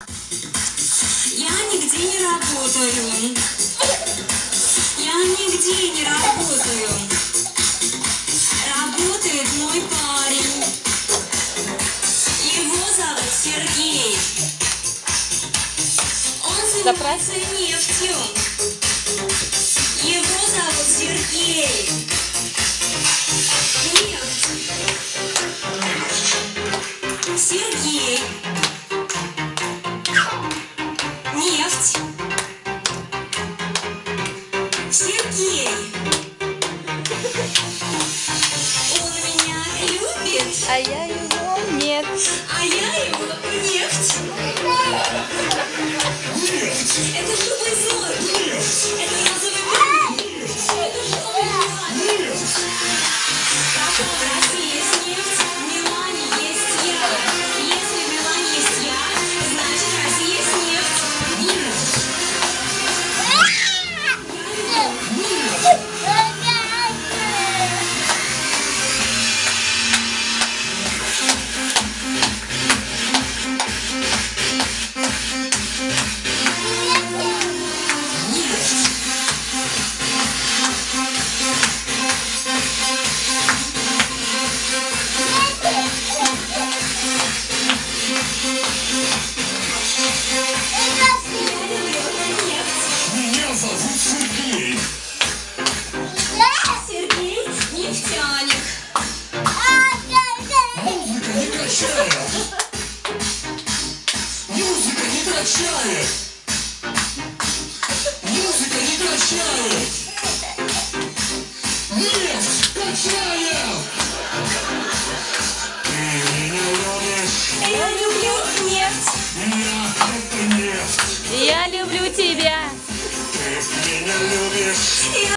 Я нигде не работаю. Я нигде не работаю. Работает мой парень. Его зовут Сергей. Он занимается нефтью. Его зовут Сергей. Нефть. Сергей. Нефть. Сергей. Он меня любит. А я его нет. А я его нефть. Это живой золото. Это розовый камень. Это желтый нефть. Какой раз есть нефть, в Милане есть я. Если в Милане есть я, значит в России есть нефть. Меня зовут Сергей. Сергей нефтяник. Музыка не качает. Музыка не качает. Музыка не качает. Нефть качает. Ты меня любишь. Я люблю нефть. Я это нефть. Я люблю тебя. Ты меня любишь.